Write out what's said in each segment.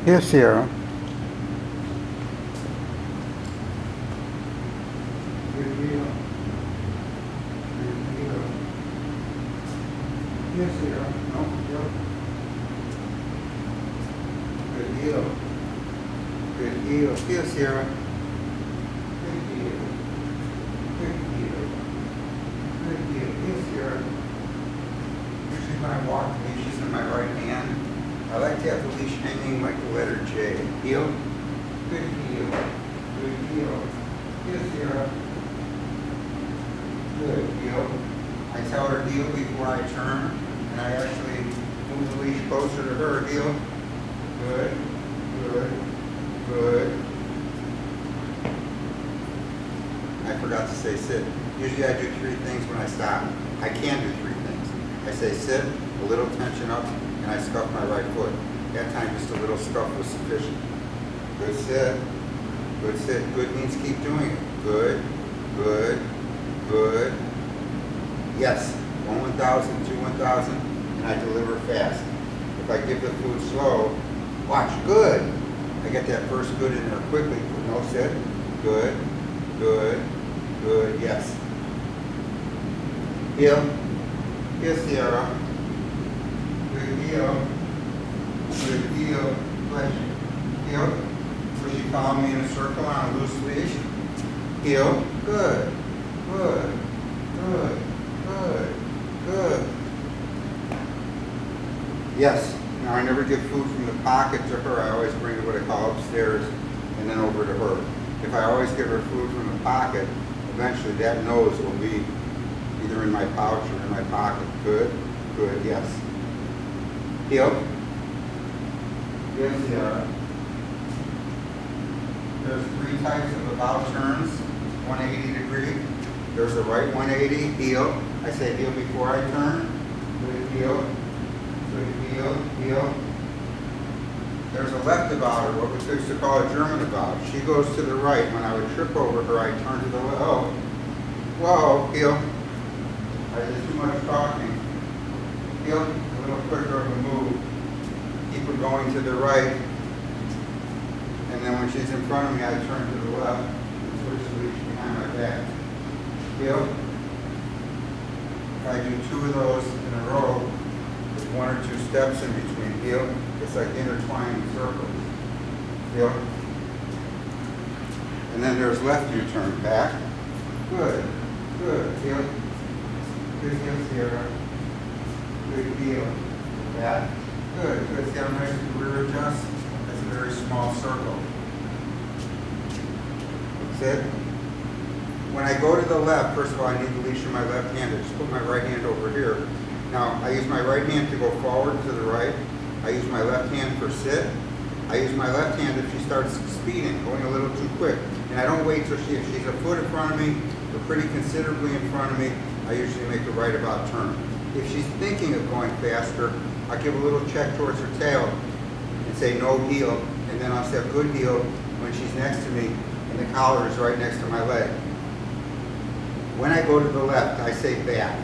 Here, Sierra. Good deal. Good deal. Here, Sierra. No, yep. Good deal. Good deal. Here, Sierra. Good deal. Good deal. Good deal. Here, Sierra. Usually when I walk, the leash is in my right hand. I like to have the leash hanging like the letter J. Heel. Good heel. Good heel. Heel, Sierra. Good heel. I tell her heel before I turn, and I actually move the leash closer to her. Heel. Good. Good. Good. I forgot to say sit. Usually I do 3 things when I stop. I can do 3 things. I say sit, a little tension up, and I scuff my right foot. That time just a little scuff was sufficient. Good sit. Good sit. Good means keep doing it. Good. Good. Good. Yes. 1 1,000, 2 1,000, and I deliver fast. If I give the food slow, watch. Good. I get that first good in there quickly. No sit. Good. Good. Good. Yes. Heel. Heel, Sierra. Good heel. Good heel. Flesh. Heel. Push you follow me in a circle on a loose leash. Heel. Good. Good. Good. Good. Good. Yes. Now I never give food from the pocket to her. I always bring it what I call upstairs and then over to her. If I always give her food from the pocket, eventually that nose will be either in my pouch or in my pocket. Good. Good. Yes. Heel. Yes, Sierra. There's 3 types of about turns. 180 degree. There's a right 180, heel. I say heel before I turn. Good heel. Good heel. Heel. There's a left about her, what we used to call a German about. She goes to the right. When I would trip over her, I turn to the left. Oh. Whoa, heel. I did too much talking. Heel, a little quicker of a move. Keep her going to the right. And then when she's in front of me, I turn to the left and switch the leash behind my back. Heel. If I do 2 of those in a row, with 1 or 2 steps in between. Heel. It's like intertwining circles. Heel. And then there's left U-turn back. Good. Good. Heel. Good heel, Sierra. Good heel. Back. Good. Good. See how nice the rear adjusts? That's a very small circle. Sit. When I go to the left, first of all, I need the leash in my left hand. I just put my right hand over here. Now, I use my right hand to go forward to the right. I use my left hand for sit. I use my left hand if she starts speeding, going a little too quick. And I don't wait till if she's a foot in front of me, or pretty considerably in front of me, I usually make a right about turn. If she's thinking of going faster, I'll give a little check towards her tail and say no heel, and then I'll say a good heel when she's next to me and the collar is right next to my leg. When I go to the left, I say back.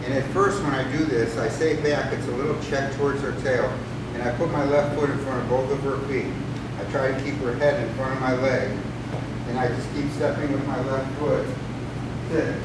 And at first when I do this, I say back, it's a little check towards her tail. And I put my left foot in front of both of her feet. I try to keep her head in front of my leg. And I just keep stepping with my left foot. Sit.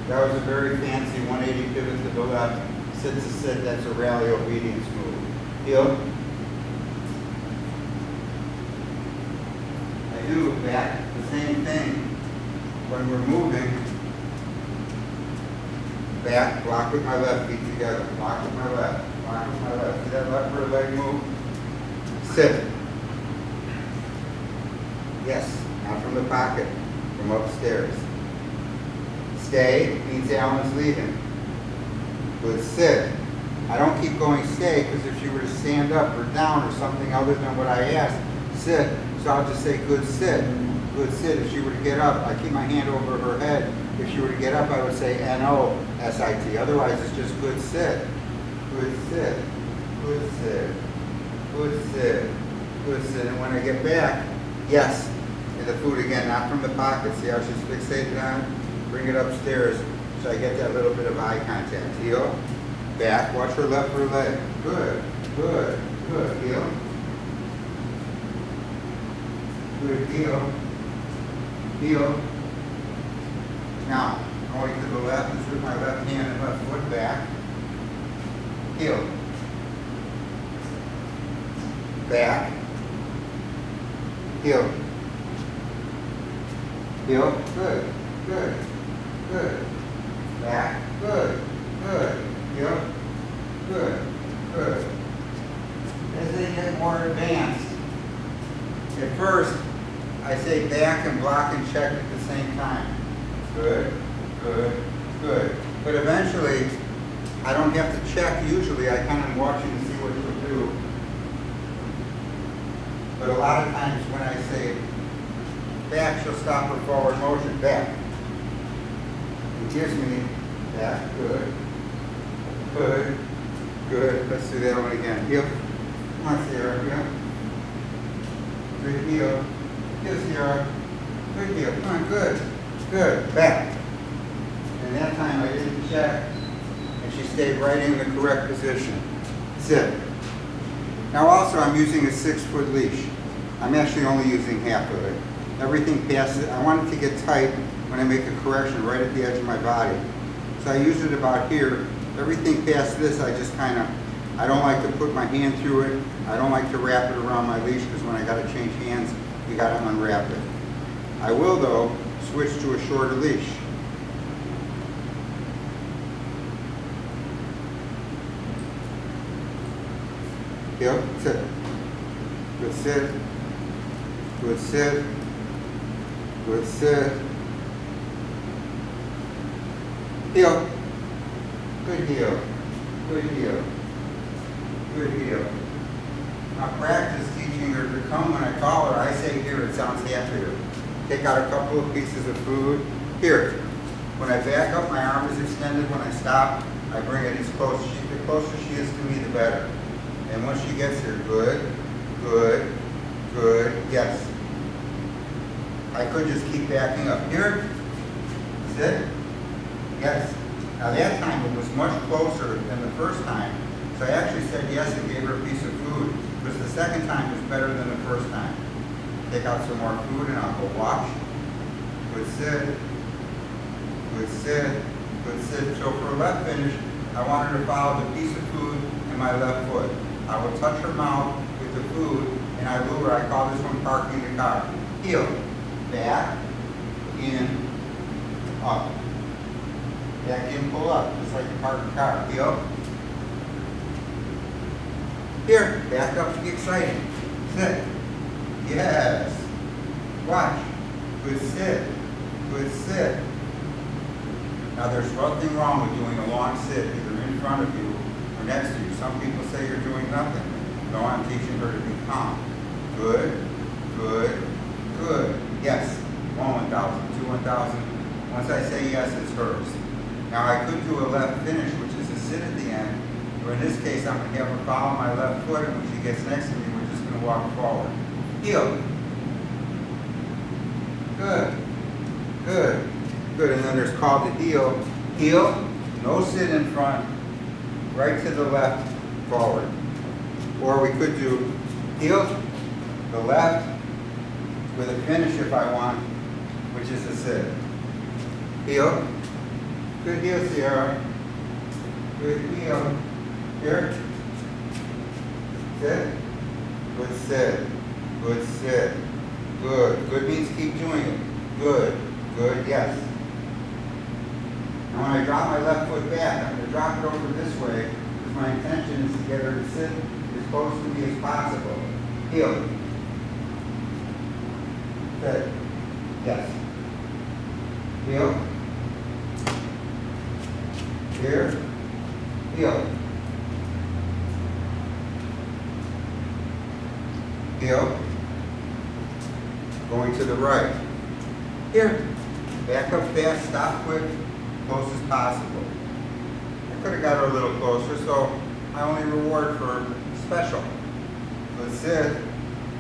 That was a very fancy 180 pivot to the left. Sit to sit, that's a rally obedience move. Heel. I do back, the same thing. When we're moving, back, block with my left feet together. Block with my left, block with my left. See that left rear leg move? Sit. Yes, not from the pocket, from upstairs. Stay means Allan's leaving. Good sit. I don't keep going stay because if she were to stand up or down or something other than what I asked, sit. So I'll just say good sit. Good sit. If she were to get up, I keep my hand over her head. If she were to get up, I would say N-O-S-I-T. Otherwise, it's just good sit. Good sit. Good sit. Good sit. Good sit. And when I get back, yes. And the food again, not from the pocket. See how she's fixated on? Bring it upstairs so I get that little bit of eye contact. Heel. Back, watch her left her leg. Good, good, good. Heel. Good, heel. Heel. Now, going to the left is with my left hand and left foot back. Heel. Back. Heel. Heel. Good. Good. Good. Back. Good. Good. Heel. Good. Good. As they get more advanced, at first, I say back and block and check at the same time. Good. Good. Good. But eventually, I don't have to check usually. I kind of watch you to see what you'll do. But a lot of times when I say back, she'll stop her forward motion. Back. It gives me back. Good. Good. Good. Let's do that one again. Heel. Come on, Sierra. Heel. Good heel. Heel, Sierra. Good heel. Come on. Good. Good. Back. And that time I didn't check. And she stayed right in the correct position. Sit. Now also I'm using a 6-foot leash. I'm actually only using half of it. Everything past it, I want it to get tight when I make a correction right at the edge of my body. So I use it about here. Everything past this I just kind of, I don't like to put my hand through it. I don't like to wrap it around my leash because when I got to change hands, you got to unwrap it. I will though switch to a shorter leash. Heel, sit. Good sit. Good sit. Good sit. Heel. Good heel. Good heel. Good heel. Now practice teaching her to come when I call her. I say here, it sounds happier. Take out a couple of pieces of food. Here. When I back up, my arm is extended. When I stop, I bring it as close. The closer she is to me, the better. And once she gets here, good, good, good, yes. I could just keep backing up. Here, sit, yes. Now that time it was much closer than the first time, so I actually said yes and gave her a piece of food, because the second time was better than the first time. Take out some more food and I'll go watch. Good sit, good sit, good sit. So for a left finish, I want her to follow the piece of food in my left foot. I will touch her mouth with the food and I lure. I call this one parking the car. Heel, back, in, up. Back in, pull up, just like you park the car. Heel. Here, back up to get exciting. Sit. Yes. Watch. Good sit. Good sit. Now there's nothing wrong with doing a long sit, either in front of you or next to you. Some people say you're doing nothing. No, I'm teaching her to be calm. Good, good, good. Yes. 1,000, 2, 1,000. Once I say yes, it's hers. Now I could do a left finish, which is a sit at the end, or in this case, I'm going to have her follow my left foot, and when she gets next to me, we're just going to walk forward. Heel. Good, good, good. And then there's called the heel. Heel, no sit in front, right to the left, forward. Or we could do heel, the left, with a finish if I want, which is a sit. Heel. Good heel, Sierra. Good heel. Here. Sit. Good sit. Good sit. Good. Good means keep doing it. Good. Good, yes. Now when I drop my left foot back, I'm going to drop it over this way because my intention is to get her to sit as close to me as possible. Heel. Sit. Yes. Heel. Here. Heel. Heel. Going to the right. Here. Back up fast, stop quick, close as possible. I could have got her a little closer, so I only reward for special. Good sit,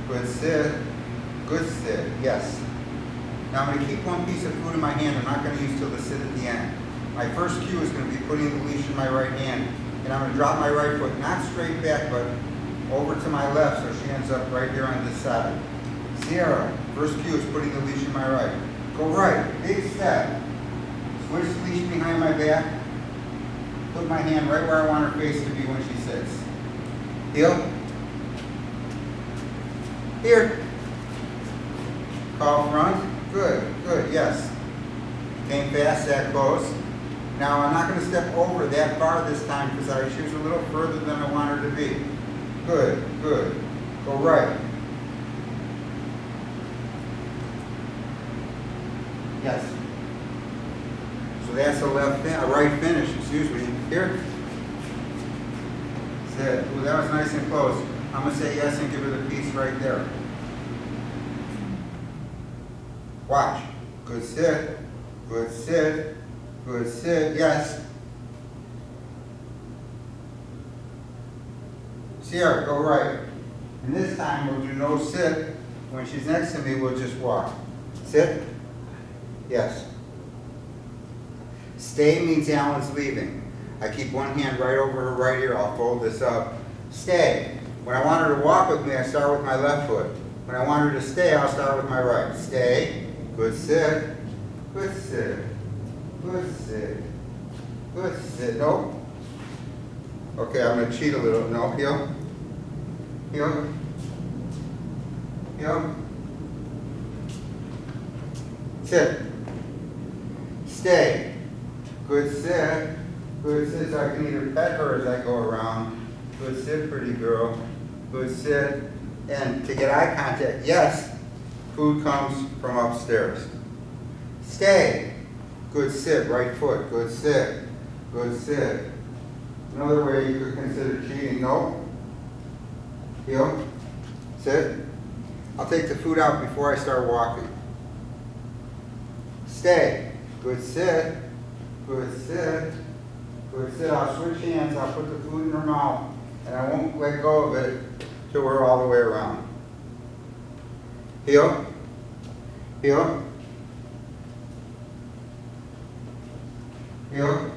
good sit, good sit, yes. Now I'm going to keep one piece of food in my hand. I'm not going to use till the sit at the end. My first cue is going to be putting the leash in my right hand And I'm going to drop my right foot, not straight back, but over to my left so she ends up right here on this side. Sierra, first cue is putting the leash in my right. Go right, big step. Switch the leash behind my back. Put my hand right where I want her face to be when she sits. Heel. Here. Call front. Good, good, yes. Came fast, that close. Now I'm not going to step over that far this time because she was a little further than I want her to be. Good, good. Go right. Yes. So that's a right finish, excuse me. Here. Sit. Ooh, that was nice and close. I'm going to say yes and give her the piece right there. Watch. Good sit. Good sit. Good sit. Yes. Sierra, go right. And this time we'll do no sit. When she's next to me, we'll just walk. Sit. Yes. Stay means Allan's leaving. I keep one hand right over her right ear. I'll fold this up. Stay. When I want her to walk with me, I start with my left foot. When I want her to stay, I'll start with my right. Stay. Good sit. Good sit. Good sit. Good sit. Nope. Okay, I'm going to cheat a little. No, heel. Heel. Heel. Sit. Stay. Good sit. Good sit, so I can either pet her as I go around. Good sit, pretty girl. Good sit. And to get eye contact, yes, food comes from upstairs. Stay. Good sit, right foot. Good sit. Good sit. Another way you could consider cheating. No. Heel. Sit. I'll take the food out before I start walking. Stay. Good sit. Good sit. Good sit. I'll switch hands. I'll put the food in her mouth. And I won't let go of it till we're all the way around. Heel. Heel. Heel.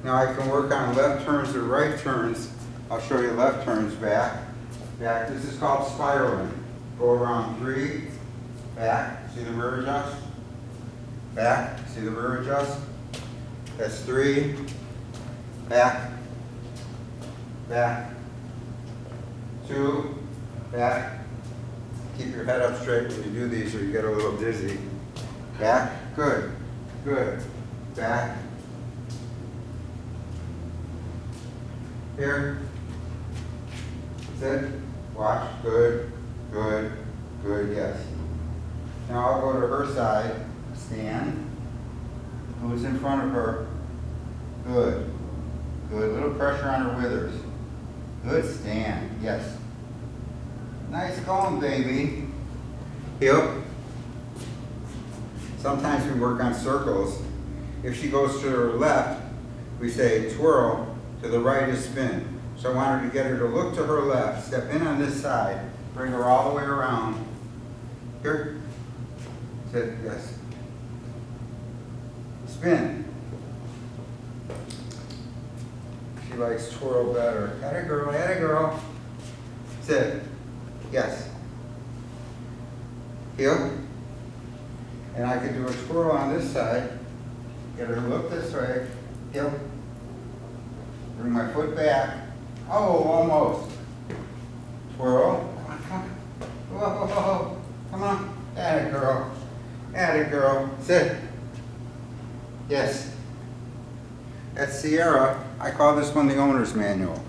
Now I can work on left turns or right turns. I'll show you left turns back. Back. This is called spiraling. Go around 3. Back. See the rear adjust? Back. See the rear adjust? That's 3. Back. Back. 2. Back. Keep your head up straight when you do these or you get a little dizzy. Back. Good. Good. Back. Here. Sit. Watch. Good. Good. Good. Yes. Now I'll go to her side. Stand. Who's in front of her? Good. Good. Little pressure on her withers. Good. Stand. Yes. Nice going, baby. Heel. Sometimes we work on circles. If she goes to her left, we say twirl. To the right is spin. So I want her to get her to look to her left, step in on this side, bring her all the way around. Here. Sit. Yes. Spin. She likes twirl better. Atta girl, atta girl. Sit. Yes. Heel. And I could do a twirl on this side. Get her to look this way. Heel. Bring my foot back. Oh, almost. Twirl. Come on, come on. Whoa, whoa, whoa. Come on. Atta girl. Atta girl. Sit. Yes. That's Sierra. I call this one the owner's manual.